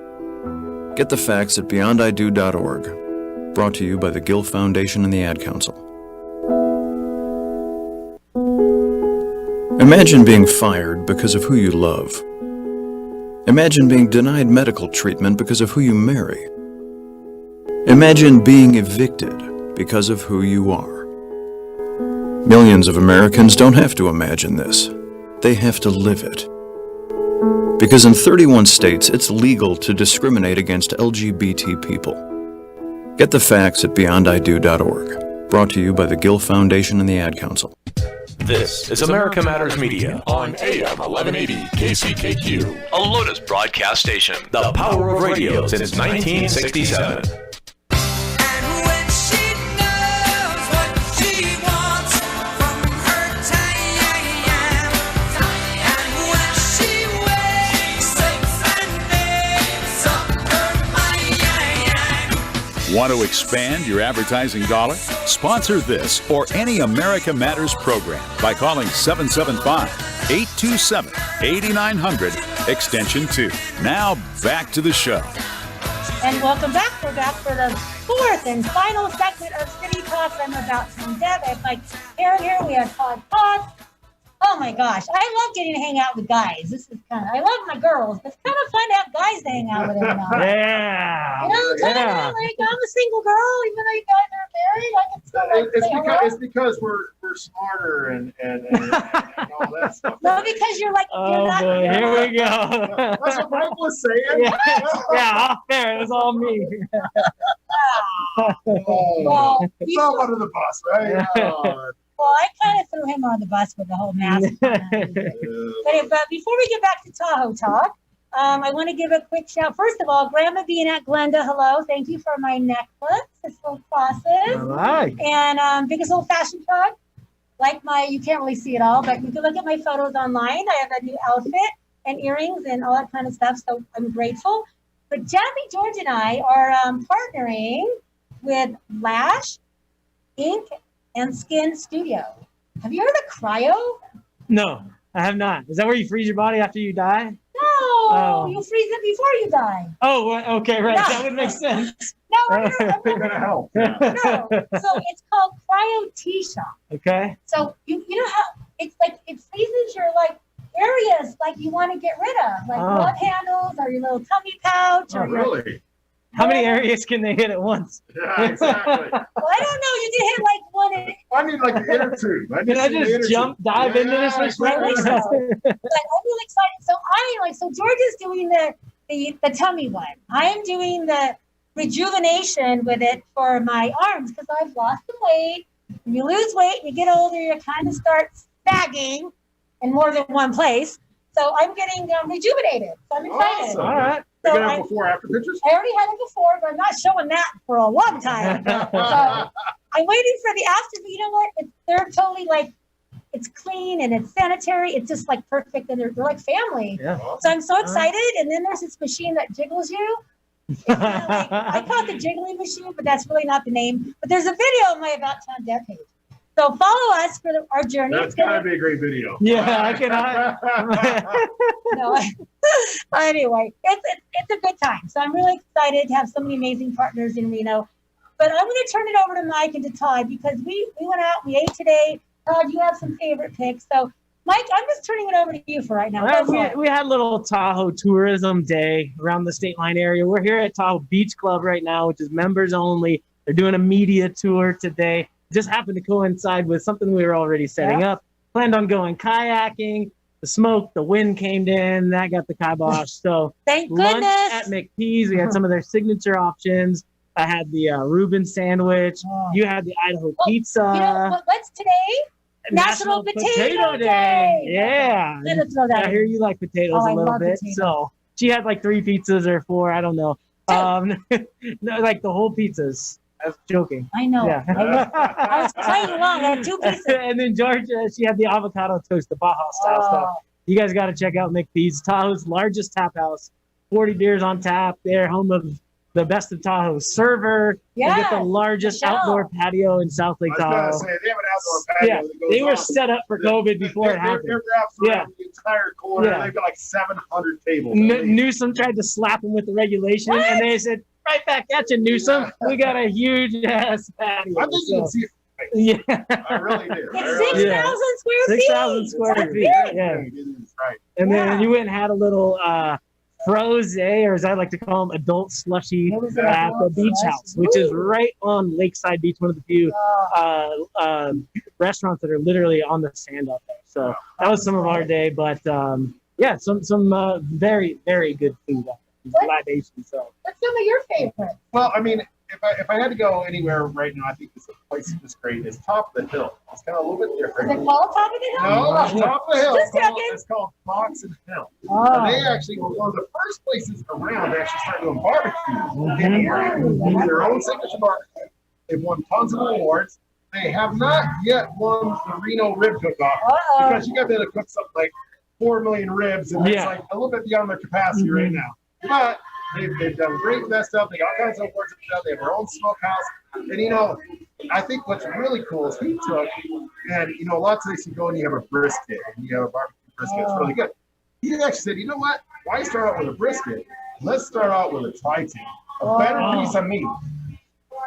Get the facts at beyondido.org. Brought to you by the Gill Foundation and the Ad Council. Imagine being fired because of who you love. Imagine being denied medical treatment because of who you marry. Imagine being evicted because of who you are. Millions of Americans don't have to imagine this. They have to live it. Because in 31 states, it's legal to discriminate against LGBT people. Get the facts at beyondido.org. Brought to you by the Gill Foundation and the Ad Council. This is America Matters Media on AM 1180 KCKQ, a Lotus broadcast station. The power of radio since 1967. Want to expand your advertising dollar? Sponsor this or any America Matters program by calling 775-827-8900, extension 2. Now back to the show. And welcome back. We're back for the fourth and final segment of City Talk. I'm About Town Deb. I have Mike Aaron here. We have Todd. Oh my gosh, I love getting to hang out with guys. This is I love my girls, but it's kind of fun to have guys to hang out with every now and then. Yeah. You know, I'm a single girl, even though you guys are married. I can still it's because we're smarter and all that stuff. No, because you're like, oh boy, here we go. That's what Mike was saying. Yeah, off there, it was all me. Well, it's all under the bus, right? Well, I kind of threw him on the bus with the whole mask. But before we get back to Tahoe talk, I want to give a quick shout. First of all, Grandma being at Glenda, hello. Thank you for my necklace. It's little crosses. All right. And biggest old fashioned truck. Like you can't really see it all, but you can look at my photos online. I have a new outfit and earrings and all that kind of stuff. So I'm grateful. But Jackie, George, and I are partnering with Lash, Ink, and Skin Studio. Have you heard of cryo? No, I have not. Is that where you freeze your body after you die? No, you freeze it before you die. Oh, okay, right. No. That would make sense. No, I'm gonna help. No, so it's called Cryo T-Shop. Okay. So you know how it's like it freezes your areas you want to get rid of, love handles or your little tummy pouch or really? How many areas can they hit at once? Yeah, exactly. Well, I don't know. You did hit one. I need an inner tube. Can I just dive into this? But I'm really excited. So George is doing the tummy one. I am doing the rejuvenation with it for my arms because I've lost some weight. When you lose weight and you get older, you kind of start sagging in more than one place. So I'm getting rejuvenated. So I'm excited. Awesome. All right. So You're gonna have before after pictures? I already had it before, but I'm not showing that for a long time. So I'm waiting for the after, but you know what? They're totally it's clean and it's sanitary. It's just perfect, and they're like family. Yeah. So I'm so excited. And then there's this machine that jiggles you. I call it the jiggling machine, but that's really not the name. But there's a video on my About Town Deb page. So follow us for our journey. That's gotta be a great video. Yeah, I can. No. Anyway, it's a good time. So I'm really excited to have so many amazing partners in Reno. But I'm going to turn it over to Mike and to Todd because we went out, we ate today. Todd, you have some favorite picks. So Mike, I'm just turning it over to you for right now. We had a little Tahoe tourism day around the state line area. We're here at Tahoe Beach Club right now, which is members only. They're doing a media tour today. Just happened to coincide with something we were already setting up. Planned on going kayaking. The smoke, the wind came in. That got the kibosh. So thank lunch goodness. at McPee's. We had some of their signature options. I had the Reuben sandwich. You had the Idaho pizza. You know what's today? National Potato Day. Yeah. I'm gonna throw that I hear you like potatoes a little bit. Potatoes. So she had 3 pizzas or 4. I don't know. No, the whole pizzas. I was joking. I know. Yeah. I was playing along. I had 2 pieces. And then Georgia, she had the avocado toast, the Baja style stuff. You guys got to check out McPee's, Tahoe's largest tap house. 40 beers on tap. They're home of the Best of Tahoe server. Yeah, They get the largest Michelle. outdoor patio in South Lake I was Tahoe. gonna say they have an outdoor patio. Yeah, that goes they were on. set up for COVID before it happened. They're wrapped around the entire corner. Yeah. They've got like 700 tables. at least. Newsom tried to slap him with the regulation, and they said, "Right back at you, Newsom. We got a huge ass patio." I think you can see it. Yeah, I really do. It's 6,000 square feet. 6,000 square That's feet. big. Yeah, It is, right. and then you went and had a little froze, or as I like to call them, adult slushy It was an at the adult beach slushy. house, which is Ooh. right on Lakeside Beach, one of the few restaurants that are literally on the sand out there. So that was some of our day, but yeah, some very, very good food out there. Libations. So What's some of your favorites? Well, I mean, if I had to go anywhere right now, I think this place is great. It's Top of the Hill. It's kind of a little bit Is different. it called Top of the Hill? No, it's Top of the Hill. Just checking. It's called Fox and Hill. Oh. And they actually were one of the first places around to actually start doing barbecue in here. They do their own signature barbecue. They've won tons of awards. They have not yet won the Reno rib cook-off because you got to be able to cook something like 4 million ribs, and it's like a little bit beyond their capacity right now. But they've done great with that stuff. They got all kinds of awards. They have their own smokehouse. And, you know, I think what's really cool is he took, and, you know, a lot of places you go and you have a brisket, and you have a barbecue brisket. It's really good. He actually said, you know what? Why start out with a brisket? Let's start out with a tri-tip, a better piece of meat.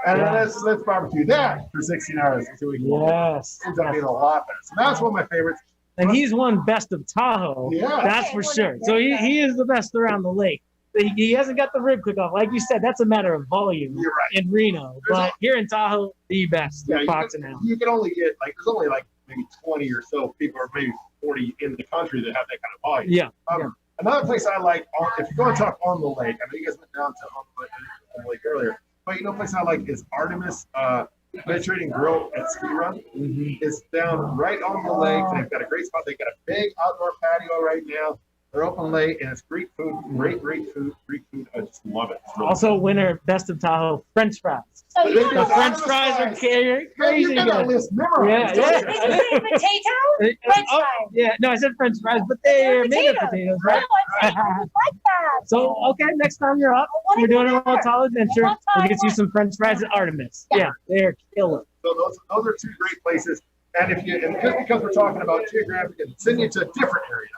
And then let's barbecue that for 16 hours until we can ends up being a lot better. So that's one of my favorites. And he's won Best of Tahoe. Yeah. That's for sure. So he is the best around the lake. He hasn't got the rib cook-off. Like you said, that's a matter of volume in Reno. But here in Tahoe, the best. Yeah, Fox and Hill. you can only get, like, there's only like maybe 20 or so people, or maybe 40 in the country that have that kind of volume. Yeah. Another place I like, if you're going to talk on the lake, I know you guys went down to on the lake earlier, but you know, a place I like is Artemis Mediterranean Grill at Ski Run. It's down right on the lake. They've got a great spot. They've got a big outdoor patio right now. They're open late, and it's great food, great food. I just love it. It's really Also, winner Best of Tahoe French fries. So you The French fries are crazy You got that good. list memorized. Yeah. Potato? French fries. Yeah, no, I said French fries, but they're made of potatoes, right? I like that. So, okay, next time you're up, we're doing a little Tahoe adventure. We'll get you some French fries at Artemis. Yeah, they're killer. So those are two great places. And if you, and just because we're talking about geographic, and send you to a different area.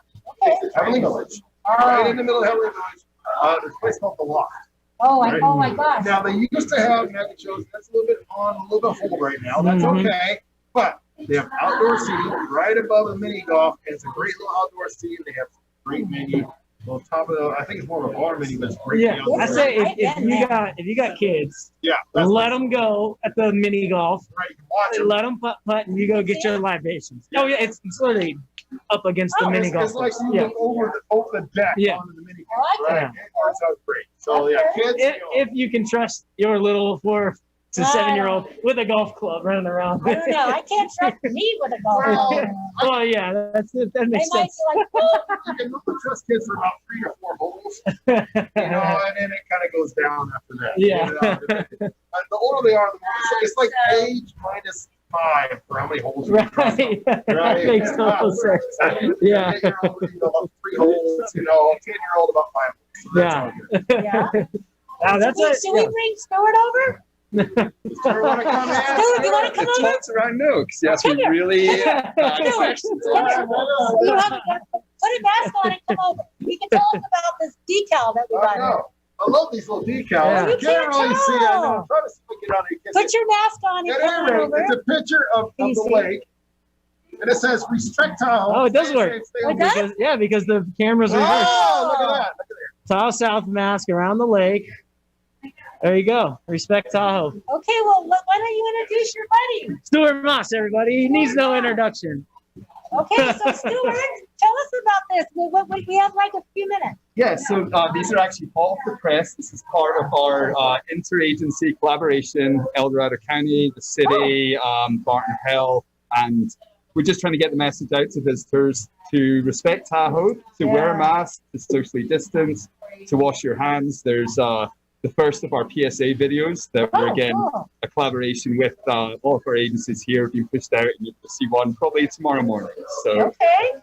Heavenly Village, right in the middle of Heavenly Village. There's a place called The Loft. Oh my gosh. Now they used to have magic shows. That's a little bit hold right now. That's okay. But they have outdoor seating right above the mini golf. And it's a great little outdoor seating. They have great menu. On top of the, I think it's more of a bar menu, but it's great. Yeah, I say if you got kids, let them go at the mini golf. Right, you can watch them. Let them putt, and you go get your libations. Oh yeah, it's literally up against the mini golf. It's like you look over the deck onto the mini golf. Right, it works out great. So yeah, kids. If you can trust your little 4 to 7-year-old with a golf club running around. I don't know. I can't trust me with a golf club. Well, yeah, that makes They might sense. be like, oh. You can only trust kids for about 3 or 4 holes, you know, and then it kind of goes down after that. Yeah. You know? The older they are, the more it's like age minus 5 for how many holes you can trust them. That makes total sense. Yeah. 8-year-old, about 3 holes, you know, 10-year-old about 5 holes. So that's all good. Now that's it. Should we bring Stuart over? Stuart, you want to come in? Stuart, you want to come over? Talks around Nooks. Yes, we really questions. You have to put a mask on and come over. You can tell us about this decal that we got here. I love these little decals. Yeah. You can't really see it. I know. I'm trying to stick it on it. Put your mask on and come over. It's a picture of the lake. And it says respect Tahoe. Oh, it does work. Because the camera's reversed. Oh, look at that. Tahoe South mask around the lake. There you go. Respect Tahoe. Okay, well, why don't you introduce your buddy? Stuart Moss, everybody. He needs no introduction. Okay, so Stuart, tell us about this. We have like a few minutes. Yeah, so these are actually all for the press. This is part of our interagency collaboration, El Dorado County, the city, Barton Hill, and we're just trying to get the message out to visitors to respect Tahoe, to wear a mask, to socially distance, to wash your hands. There's the first of our PSA videos that were, again, a collaboration with all of our agencies here being pushed out, and you'll see one probably tomorrow morning. So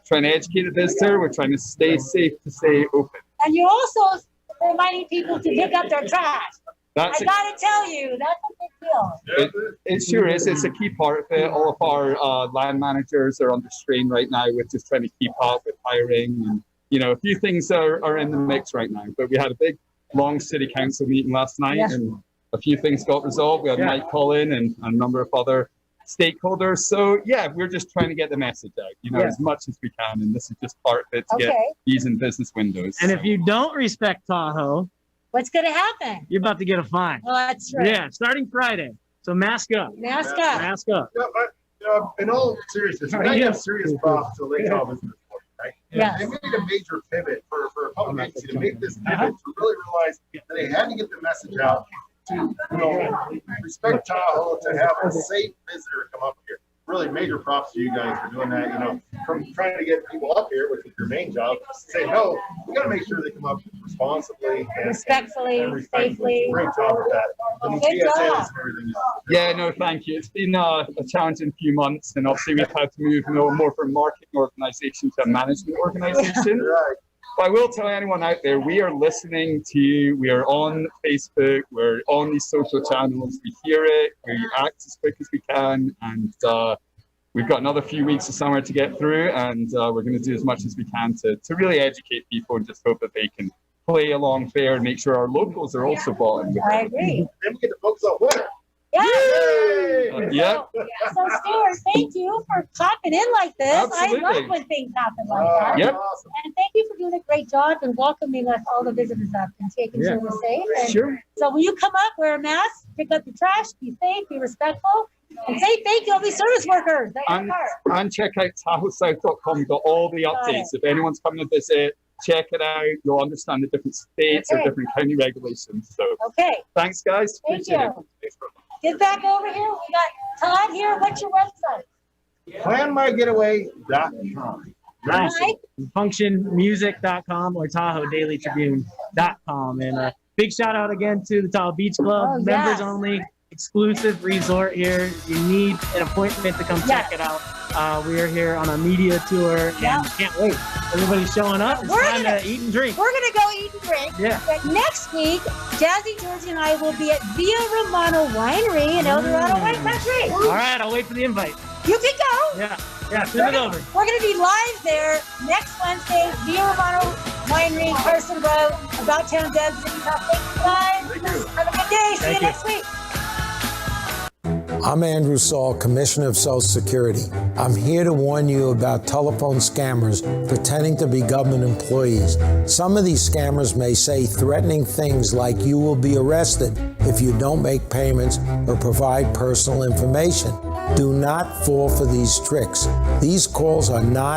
trying to educate the visitor, we're trying to stay safe, to stay open. And you're also reminding people to pick up their trash. That's I gotta tell you, that's a big deal. It sure is. It's a key part of it. All of our land managers are under strain right now with just trying to keep up with hiring. And, you know, a few things are in the mix right now. But we had a big, long city council meeting last night, and a few things got resolved. We had Mike Collin and a number of other stakeholders. So, yeah, we're just trying to get the message out, you know, as much as we can. And this is just part of it to get these in business windows. And if you don't respect Tahoe, what's going to happen? You're about to get a fine. Well, that's true. Yeah, starting Friday. So mask up. Mask up. Mask up. Yeah, but, in all seriousness, we have serious props to Lake Tahoe Business Board, right? Yes. They made a major pivot for a public agency to make this pivot to really realize that they had to get the message out to, respect Tahoe, to have a safe visitor come up here. Really major props to you guys for doing that. You know, from trying to get people up here, which is your main job, say no, we got to make sure they come up responsibly, and respectfully, safely. Great job with that. And Good TSAs job. and everything. Yeah, no, thank you. It's been a challenging few months, and obviously we've had to move more from a marketing organization to a management organization. Right. But I will tell anyone out there, we are listening to you. We are on Facebook. We're on these social channels. We hear it. We act as quick as we can. And we've got another few weeks of summer to get through. And we're going to do as much as we can to really educate people and just hope that they can play along fair and make sure our locals are also bought in. I agree. Then we get to focus on winter. Yeah. Yep. So, Stuart, thank you for popping in like this. Absolutely. I love when things happen like that. Yep. And thank you for doing a great job and welcoming us, all the visitors up, and taking sure we're safe. And Sure. so when you come up, wear a mask, pick up your trash, be safe, be respectful, and say thank you, all these service workers. And check out tahosouth.com. Got all the updates. If anyone's coming to visit, check it out. You'll understand the different states or different county regulations. So thanks, guys. Thank Appreciate you. Get back over here. We got Todd here. What's your website? PlanMyGetaway.com. Functionmusic.com or TahoeDailyTribune.com. And a big shout out again to the Tahoe Beach Club, members only, exclusive resort here. You need an appointment to come check it out. We are here on a media tour and can't wait. Everybody's showing up. It's time to eat and drink. We're gonna go eat and drink. Yeah. But next week, Jazzy Georgie and I will be at Via Romano Winery in El Dorado Wine Country. All right, I'll wait for the invite. You can go. Yeah, send it over. We're gonna be live there next Wednesday, Via Romano Winery, Carson Road, About Town Deb, City Top. Thank you guys. Have a good day. See you next week. I'm Andrew Saul, Commissioner of Social Security. I'm here to warn you about telephone scammers pretending to be government employees. Some of these scammers may say threatening things like you will be arrested if you don't make payments or provide personal information. Do not fall for these tricks. These calls are not